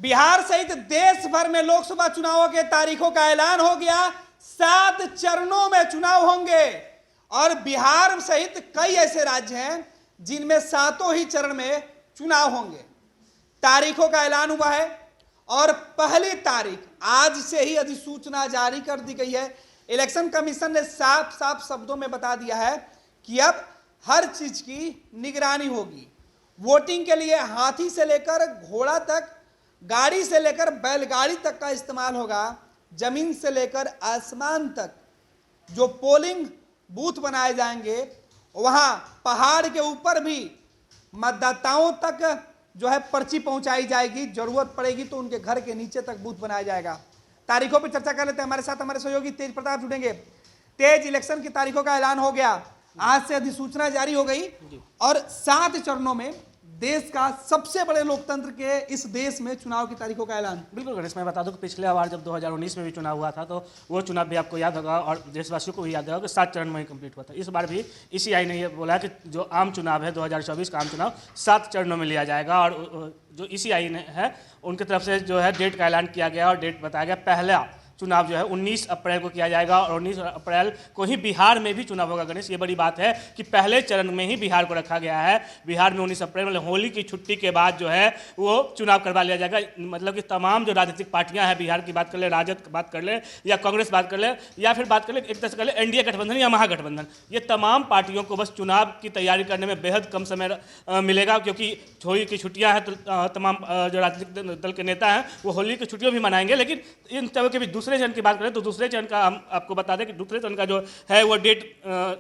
बिहार सहित देश भर में लोकसभा चुनावों के तारीखों का ऐलान हो गया। 7 चरणों में चुनाव होंगे और बिहार सहित कई ऐसे राज्य हैं जिनमें 7 ही चरण में चुनाव होंगे। तारीखों का ऐलान हुआ है और पहली तारीख आज से ही अधिसूचना जारी कर दी गई है। इलेक्शन कमीशन ने साफ साफ शब्दों में बता दिया है कि अब हर चीज की निगरानी होगी। वोटिंग के लिए हाथी से लेकर घोड़ा तक, गाड़ी से लेकर बैलगाड़ी तक का इस्तेमाल होगा। जमीन से लेकर आसमान तक जो पोलिंग बूथ बनाए जाएंगे, वहां पहाड़ के ऊपर भी मतदाताओं तक जो है पर्ची पहुंचाई जाएगी। जरूरत पड़ेगी तो उनके घर के नीचे तक बूथ बनाया जाएगा। तारीखों पर चर्चा कर लेते हैं। हमारे साथ हमारे सहयोगी तेज प्रताप जुड़ेंगे। तेज, इलेक्शन की तारीखों का ऐलान हो गया, आज से अधिसूचना जारी हो गई और 7 चरणों में देश का सबसे बड़े लोकतंत्र के इस देश में चुनाव की तारीखों का ऐलान। बिल्कुल गणेश, मैं बता दूं कि पिछले बार जब 2019 में भी चुनाव हुआ था तो वो चुनाव भी आपको याद होगा और देशवासियों को भी याद होगा कि 7 चरण में ही कंप्लीट हुआ था। इस बार भी ईसीआई ने ये बोला कि जो आम चुनाव है 2024 का आम चुनाव 7 चरणों में लिया जाएगा और जो ईसीआई ने है उनकी तरफ से जो है डेट का ऐलान किया गया और डेट बताया गया। पहला चुनाव जो है 19 अप्रैल को किया जाएगा और 19 अप्रैल को ही बिहार में भी चुनाव होगा। गणेश, ये बड़ी बात है कि पहले चरण में ही बिहार को रखा गया है। बिहार में 19 अप्रैल मतलब होली की छुट्टी के बाद जो है वो चुनाव करवा लिया जाएगा। मतलब कि तमाम जो राजनीतिक पार्टियां हैं, बिहार की बात कर ले, राजद की बात कर ले या कांग्रेस बात कर ले या फिर बात कर ले एक तरह से कर ले एनडीए गठबंधन या महागठबंधन, ये तमाम पार्टियों को बस चुनाव की तैयारी करने में बेहद कम समय मिलेगा क्योंकि होली की छुट्टियाँ हैं तो तमाम जो राजनीतिक दल के नेता हैं वो होली की छुट्टियों भी मनाएंगे। लेकिन इन तरह के भी दूसरे चरण बात करें तो दूसरे चरण का हम आपको बता दें कि दूसरे चरण का जो है वो डेट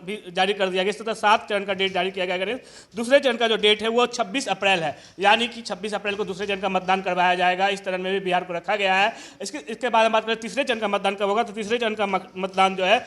भी जारी कर दिया गया। इस तरह 7 चरण का डेट जारी किया गया। दूसरे चरण का जो डेट है वो 26 अप्रैल है, यानी कि 26 अप्रैल को दूसरे चरण का मतदान करवाया जाएगा। इस चरण में भी बिहार को रखा गया है। इसके बाद हम बात करें तीसरे चरण का मतदान कब होगा तो तीसरे चरण का मतदान जो है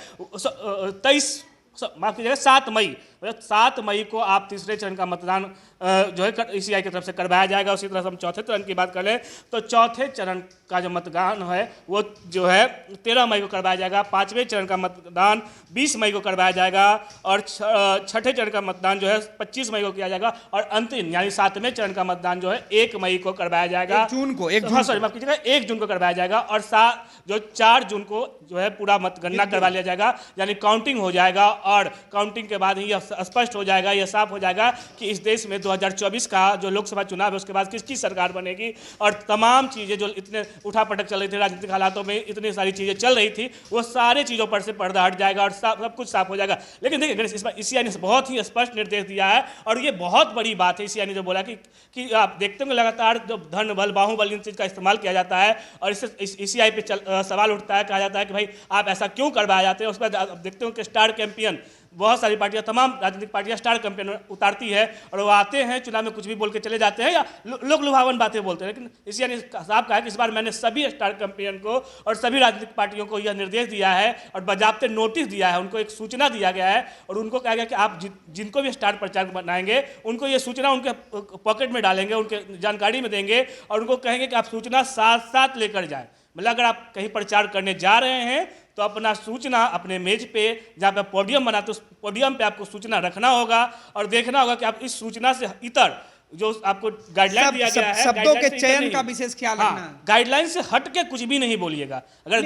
7 मई, 7 मई को आप तीसरे चरण का मतदान जो है ईसीआई की तरफ से करवाया जाएगा। उसी तरह से हम चौथे चरण की बात करें तो चौथे चरण का जो मतदान है वो जो है 13 मई को करवाया जाएगा। 5वें चरण का मतदान 20 मई को करवाया जाएगा और छठे चरण का मतदान जो है 25 मई को किया जाएगा और अंतिम यानी 7वें चरण का मतदान जो है 1 मई को करवाया जाएगा। 1 जून को 1 जून को करवाया जाएगा और 4 जून को जो है पूरा मतगणना करवा लिया जाएगा, यानी काउंटिंग हो जाएगा और काउंटिंग के बाद ही स्पष्ट हो जाएगा, यह साफ हो जाएगा कि इस देश में 2024 का जो लोकसभा चुनाव है उसके बाद किसकी सरकार बनेगी। और तमाम चीज़ें जो इतने उठापटक चल रही थी, राजनीतिक हालातों में इतनी सारी चीज़ें चल रही थी, वो सारी चीज़ों पर से पर्दा हट जाएगा और सब कुछ साफ हो जाएगा। लेकिन देखिए इस बार ईसीआई ने बहुत ही स्पष्ट निर्देश दिया है और ये बहुत बड़ी बात है। ईसीआई ने जो बोला कि आप देखते होंगे लगातार जो धन बल बाहुबल इन चीज़ का इस्तेमाल किया जाता है और इससे ईसीआई पे सवाल उठता है, कहा जाता है कि भाई आप ऐसा क्यों करवाया जाते हैं। उस पर आप देखते हो कि स्टार कैंपियन बहुत सारी पार्टियां, तमाम राजनीतिक पार्टियां स्टार कैंपेन उतारती है और वो आते हैं चुनाव में कुछ भी बोल के चले जाते हैं या लोग लुभावन बातें बोलते हैं। लेकिन ईसीआई ने साफ कहा कि इस बार मैंने सभी स्टार कैंपेन को और सभी राजनीतिक पार्टियों को यह निर्देश दिया है और बाकायदे नोटिस दिया है, उनको एक सूचना दिया गया है और उनको कहा गया कि आप जिनको भी स्टार प्रचारक बनाएंगे उनको ये सूचना उनके पॉकेट में डालेंगे, उनके जानकारी में देंगे और उनको कहेंगे कि आप सूचना साथ साथ लेकर जाएं। मतलब अगर आप कहीं प्रचार करने जा रहे हैं तो अपना सूचना अपने मेज पे जहाँ पे पोडियम बना तो उस पोडियम पे आपको सूचना रखना होगा और देखना होगा कि आप इस सूचना से इतर जो आपको गाइडलाइन दिया गया है, शब्दों के चयन का विशेष ख्याल रखना है। गाइडलाइन से हट के कुछ भी नहीं बोलिएगा। अगर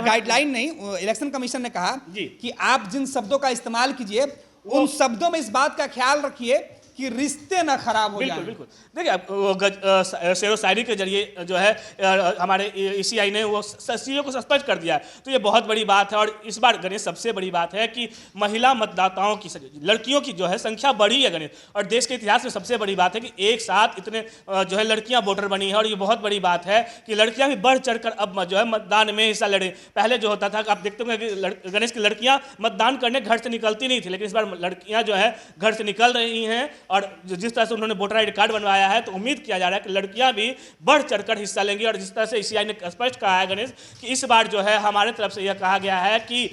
गाइडलाइन नहीं, इलेक्शन कमीशन ने कहा कि आप जिन शब्दों का इस्तेमाल कीजिए उन शब्दों में इस बात का ख्याल रखिए कि रिश्ते ना खराब हो जाए। बिल्कुल देखिए शेरो शायरी के जरिए जो है हमारे ईसीआई ने वो चीज़ों को स्पष्ट कर दिया है, तो ये बहुत बड़ी बात है। और इस बार गणेश सबसे बड़ी बात है कि महिला मतदाताओं की, लड़कियों की जो है संख्या बढ़ी है गणेश, और देश के इतिहास में सबसे बड़ी बात है कि एक साथ इतने जो है लड़कियां वोटर बनी है और ये बहुत बड़ी बात है कि लड़कियां भी बढ़ चढ़कर अब जो है मतदान में हिस्सा ले रही। पहले जो होता था कि आप देखते होंगे कि गणेश की लड़कियां मतदान करने घर से निकलती नहीं थी, लेकिन इस बार लड़कियां जो है घर से निकल रही हैं और जिस तरह से उन्होंने वोटर आईडी कार्ड बनवाया है तो उम्मीद किया जा रहा है कि लड़कियां भी बढ़ चढ़कर हिस्सा लेंगी। और जिस तरह से ईसीआई ने स्पष्ट कहा है गणेश कि इस बार जो है हमारे तरफ से यह कहा गया है कि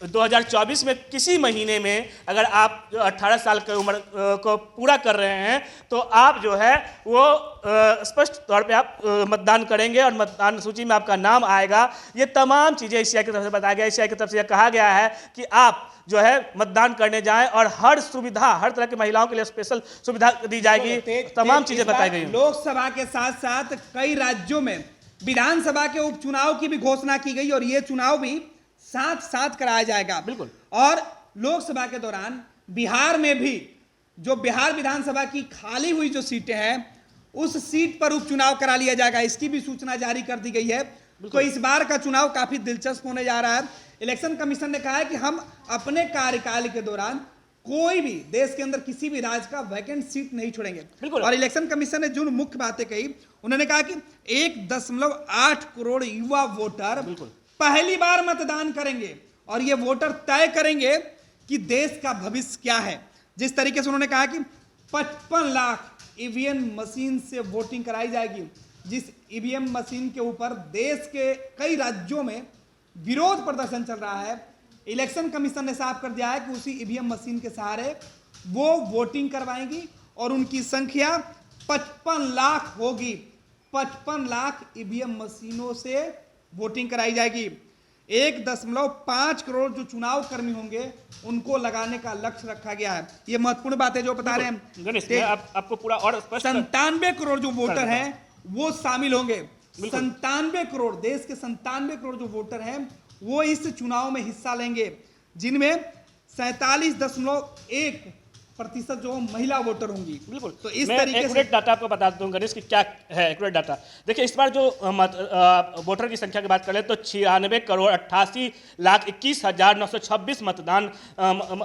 2024 में किसी महीने में अगर आप 18 साल की उम्र को पूरा कर रहे हैं तो आप जो है वो स्पष्ट तौर पे आप मतदान करेंगे और मतदान सूची में आपका नाम आएगा। ये तमाम चीज़ें ईसीआई की तरफ से बताया गया। ईसीआई की तरफ से यह कहा गया है कि आप जो है मतदान करने जाएं और हर सुविधा, हर तरह की महिलाओं के लिए स्पेशल सुविधा दी जाएगी। तमाम चीज़ें बताई गई हैं। लोकसभा के साथ साथ कई राज्यों में विधानसभा के उपचुनाव की भी घोषणा की गई और ये चुनाव भी साथ साथ कराया जाएगा। बिल्कुल। और लोकसभा के दौरान बिहार में भी जो बिहार विधानसभा की खाली हुई जो सीटें हैं उस सीट पर उपचुनाव करा लिया जाएगा, इसकी भी सूचना जारी कर दी गई है। तो इस बार का चुनाव काफी दिलचस्प होने जा रहा है। इलेक्शन कमीशन ने कहा है कि हम अपने कार्यकाल के दौरान कोई भी देश के अंदर किसी भी राज्य का वैकेंट सीट नहीं छोड़ेंगे। और इलेक्शन कमीशन ने जो मुख्य बातें कही, उन्होंने कहा कि 1.8 करोड़ युवा वोटर पहली बार मतदान करेंगे और ये वोटर तय करेंगे कि देश का भविष्य क्या है। जिस तरीके से उन्होंने कहा कि 55 लाख ईवीएम मशीन से वोटिंग कराई जाएगी, जिस ईवीएम मशीन के ऊपर देश के कई राज्यों में विरोध प्रदर्शन चल रहा है, इलेक्शन कमीशन ने साफ कर दिया है कि उसी ईवीएम मशीन के सहारे वो वोटिंग करवाएंगी और उनकी संख्या 55 लाख होगी। 55 लाख ईवीएम मशीनों से वोटिंग कराई जाएगी। 1.5 करोड़ जो चुनाव कर्मी होंगे उनको लगाने का लक्ष्य रखा गया है। ये महत्वपूर्ण बात है जो बता रहे हैं गणेश, मैं आपको पूरा और स्पष्ट 97 करोड़ जो वोटर हैं वो शामिल होंगे। 97 करोड़, देश के 97 करोड़ जो वोटर हैं वो इस चुनाव में हिस्सा लेंगे, जिनमें 47.1% जो महिला वोटर होंगी। बिल्कुल। तो इस मैं तरीके एक्यूरेट डाटा आपको बता दूं गणेश कि क्या है एक्यूरेट डाटा। देखिए इस बार जो वोटर की संख्या की बात करें तो 96,88,21,926 मतदान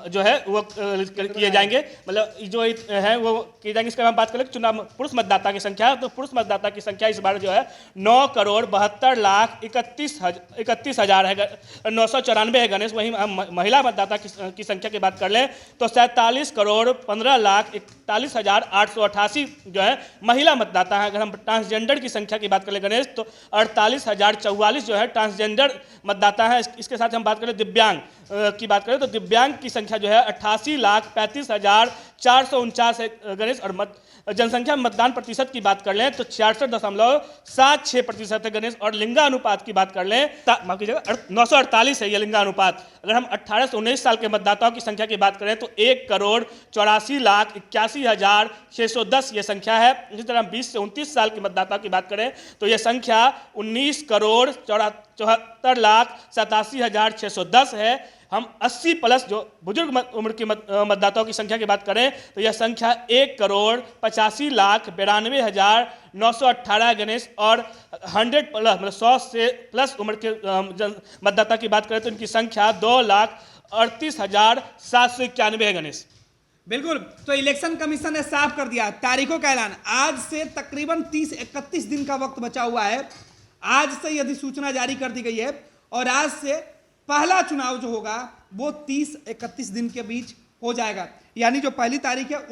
जो है वो किए जाएंगे। मतलब जो है वो किए जाएंगे। इसके बाद बात करें चुनाव पुरुष मतदाता की संख्या, तो पुरुष मतदाता की संख्या इस बार जो है 9,72,31,994 है गणेश। वहीं महिला मतदाता की संख्या की बात कर लें तो 47,15,41,888 जो है महिला मतदाता है। अगर हम ट्रांसजेंडर की संख्या की बात करें गणेश तो 48,044 जो है ट्रांसजेंडर मतदाता है। इसके साथ हम बात करें दिव्यांग की बात करें तो दिव्यांग की संख्या जो है 88,35,449 है गणेश। और जनसंख्या मतदान प्रतिशत की बात कर लें तो 66.76% है गणेश। और लिंगानुपात की बात कर लें माफ कीजिएगा 948 है यह लिंगानुपात। अगर हम 18 से 19 साल के मतदाताओं की संख्या की बात करें तो 1,84,81,610 ये संख्या है। इसी तरह 20 से 29 साल के मतदाताओं की बात करें तो यह संख्या 19,74,87,610 है। हम 80 प्लस जो बुजुर्ग उम्र के मतदाताओं की संख्या की बात करें तो यह संख्या 1,85,92,918 गणेश। और 100 प्लस मतलब 100 से प्लस उम्र के मतदाता की बात करें तो इनकी संख्या 2,38,791 है गणेश। बिल्कुल। तो इलेक्शन कमीशन ने साफ कर दिया तारीखों का ऐलान। आज से तकरीबन 30-31 दिन का वक्त बचा हुआ है। आज से यदि सूचना जारी कर दी गई है और आज से पहला चुनाव जो होगा वो 30-31 दिन के बीच हो जाएगा। यानी जो पहली तारीख है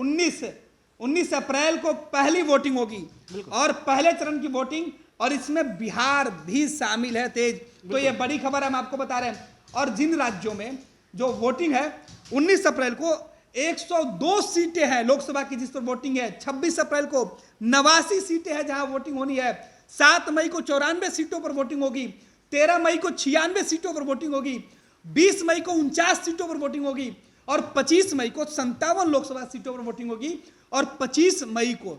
19 अप्रैल को पहली वोटिंग होगी और पहले चरण की वोटिंग, और इसमें बिहार भी शामिल है तेज। तो ये बड़ी खबर हम आपको बता रहे हैं। और जिन राज्यों में जो वोटिंग है 19 अप्रैल को 102 सीटें हैं लोकसभा की जिस पर वोटिंग है। 26 अप्रैल को 89 सीटें हैं जहां वोटिंग होनी है। 7 मई को 94 सीटों पर वोटिंग होगी। 13 मई को 96 सीटों पर वोटिंग होगी। 20 मई को 49 सीटों पर वोटिंग होगी और 25 मई को 57 लोकसभा सीटों पर वोटिंग होगी और 25 मई को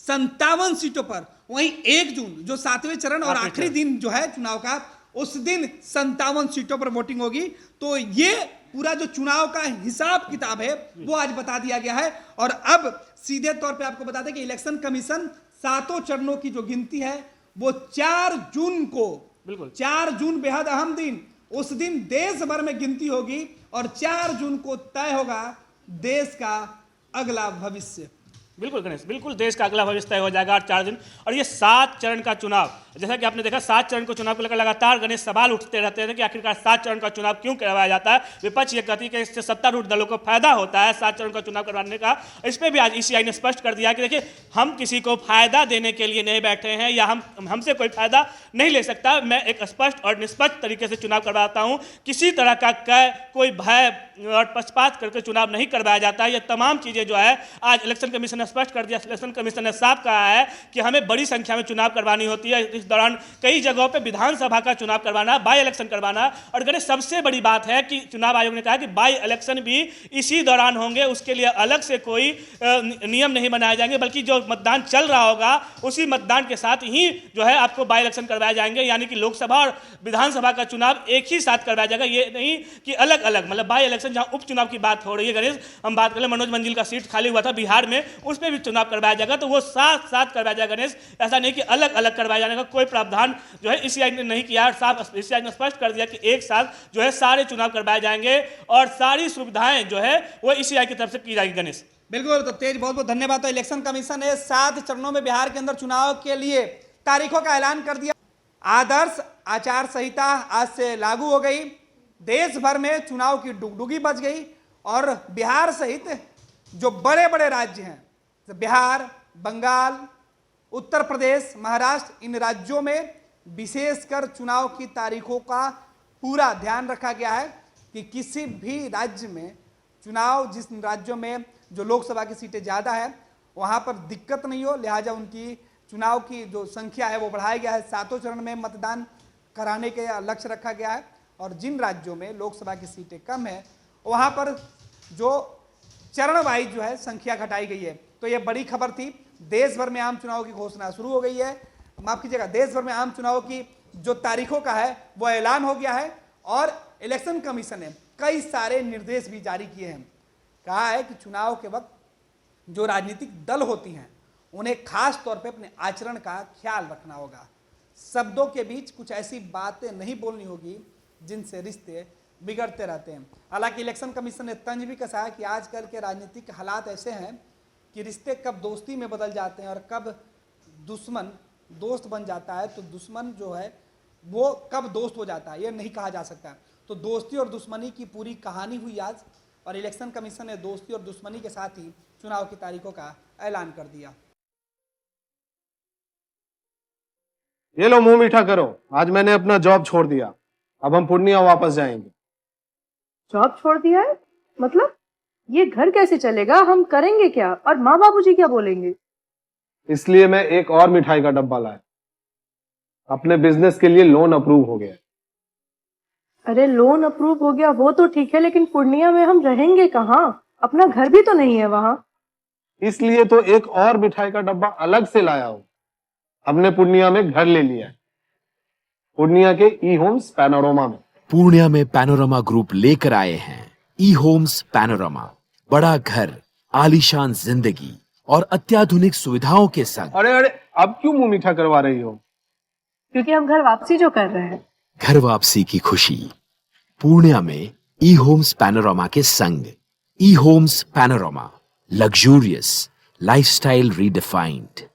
57 सीटों पर। वहीं 1 जून जो 7वें चरण और आखिरी दिन जो है चुनाव का, उस दिन 57 सीटों पर वोटिंग होगी। तो ये पूरा जो चुनाव का हिसाब किताब है वो आज बता दिया गया है। और अब सीधे तौर पे आपको बता दें कि इलेक्शन कमीशन 7 चरणों की जो गिनती है वो 4 जून को, बिल्कुल 4 जून बेहद अहम दिन, उस दिन देश भर में गिनती होगी और 4 जून को तय होगा देश का अगला भविष्य। बिल्कुल गणेश, बिल्कुल देश का अगला भविष्य तय हो जाएगा 4 दिन। और ये 7 चरण का चुनाव, जैसा कि आपने देखा 7 चरण को चुनाव को लेकर लगातार गणेश सवाल उठते रहते हैं कि आखिरकार 7 चरण का चुनाव क्यों करवाया जाता है। विपक्ष ये कहती है कि इससे सत्तारूढ़ दलों को फायदा होता है 7 चरण का चुनाव करवाने का। इस पर भी आज ईसीआई ने स्पष्ट कर दिया कि देखिए, हम किसी को फायदा देने के लिए नहीं बैठे हैं, या हमसे कोई फायदा नहीं ले सकता। मैं एक स्पष्ट और निष्पक्ष तरीके से चुनाव करवाता हूं, किसी तरह का कोई भय और पक्षपात करके चुनाव नहीं करवाया जाता है। ये तमाम चीजें जो है आज इलेक्शन कमीशन ने स्पष्ट कर दिया। इलेक्शन कमीशन ने साफ कहा है कि हमें बड़ी संख्या में चुनाव करवानी होती है। इस दौरान कई जगहों पे विधानसभा का चुनाव करवाना, बाई इलेक्शन करवाना। और गणेश, सबसे बड़ी बात है कि चुनाव आयोग ने कहा कि बाई इलेक्शन भी इसी दौरान होंगे, उसके लिए अलग से कोई नियम नहीं बनाए जाएंगे, बल्कि जो मतदान चल रहा होगा उसी मतदान के साथ ही जो है आपको बाई इलेक्शन करवाए जाएंगे। यानी कि लोकसभा और विधानसभा का चुनाव एक ही साथ करवाया जाएगा, ये नहीं कि अलग अलग। मतलब बाई इलेक्शन जहां उपचुनाव की बात हो रही है गणेश, हम बात करें मनोज मंजिल का सीट खाली हुआ था बिहार में, उस पर भी चुनाव करवाया जाएगा, तो वो साथ साथ करवाया जाएगा गणेश। ऐसा नहीं कि अलग अलग करवाया जाने का कोई प्रावधान जो है ईसीआई ने नहीं किया। साफ ईसीआई ने स्पष्ट कर दिया कि एक साथ जो है सारे चुनाव करवाए जाएंगे और सारी सुविधाएं जो है वो ईसीआई की तरफ से की जाएगी गणेश। बिल्कुल, तो तेज, बहुत बहुत धन्यवाद। तो इलेक्शन कमीशन ने 7 चरणों में बिहार के अंदर चुनाव के लिए तारीखों का ऐलान कर दिया। आदर्श आचार संहिता आज से लागू हो गई। देश भर में चुनाव की डुगडुगी बज गई और बिहार सहित जो बड़े बड़े राज्य हैं, तो बिहार, बंगाल, उत्तर प्रदेश, महाराष्ट्र, इन राज्यों में विशेषकर चुनाव की तारीखों का पूरा ध्यान रखा गया है कि किसी भी राज्य में चुनाव, जिस राज्यों में जो लोकसभा की सीटें ज़्यादा है वहाँ पर दिक्कत नहीं हो, लिहाजा उनकी चुनाव की जो संख्या है वो बढ़ाया गया है। 7 चरण में मतदान कराने के लक्ष्य रखा गया है। और जिन राज्यों में लोकसभा की सीटें कम है वहाँ पर जो चरण वाइज जो है संख्या घटाई गई है। तो ये बड़ी खबर थी। देश भर में आम चुनाव की घोषणा शुरू हो गई है। माफ कीजिएगा, देश भर में आम चुनाव की जो तारीखों का है वो ऐलान हो गया है और इलेक्शन कमीशन ने कई सारे निर्देश भी जारी किए हैं। कहा है कि चुनाव के वक्त जो राजनीतिक दल होती हैं उन्हें खास तौर पे अपने आचरण का ख्याल रखना होगा। शब्दों के बीच कुछ ऐसी बातें नहीं बोलनी होगी जिनसे रिश्ते बिगड़ते रहते हैं। हालांकि इलेक्शन कमीशन ने तंज भी कसा है कि आजकल के राजनीतिक हालात ऐसे हैं कि रिश्ते कब दोस्ती में बदल जाते हैं और कब दुश्मन दोस्त बन जाता है, तो दुश्मन जो है वो कब दोस्त हो जाता है ये नहीं कहा जा सकता। तो दोस्ती और दुश्मनी की पूरी कहानी हुई आज, और इलेक्शन कमीशन ने दोस्ती और दुश्मनी के साथ ही चुनाव की तारीखों का ऐलान कर दिया। ये लो, मुंह मीठा करो। आज मैंने अपना जॉब छोड़ दिया, अब हम पूर्णिया वापस जाएंगे। जॉब छोड़ दिया है? मतलब ये घर कैसे चलेगा? हम करेंगे क्या? और माँ बाबूजी क्या बोलेंगे? इसलिए मैं एक और मिठाई का डब्बा लाया। अपने बिजनेस के लिए लोन अप्रूव हो गया। अरे लोन अप्रूव हो गया वो तो ठीक है, लेकिन पूर्णिया में हम रहेंगे कहाँ? अपना घर भी तो नहीं है वहाँ। इसलिए तो एक और मिठाई का डब्बा अलग से लाया हूँ। हमने पूर्णिया में घर ले लिया है, पूर्णिया के ई होम्स पैनोरमा में। पूर्णिया में पैनोरमा ग्रुप लेकर आए हैं ई होम्स पैनोरमा। बड़ा घर, आलीशान जिंदगी और अत्याधुनिक सुविधाओं के संग। अरे अरे, अब क्यों मुंह मीठा करवा रही हो? क्योंकि हम घर वापसी जो कर रहे हैं। घर वापसी की खुशी पूर्णिया में ई होम्स पैनोरमा के संग। E Homes Panorama, luxurious lifestyle redefined.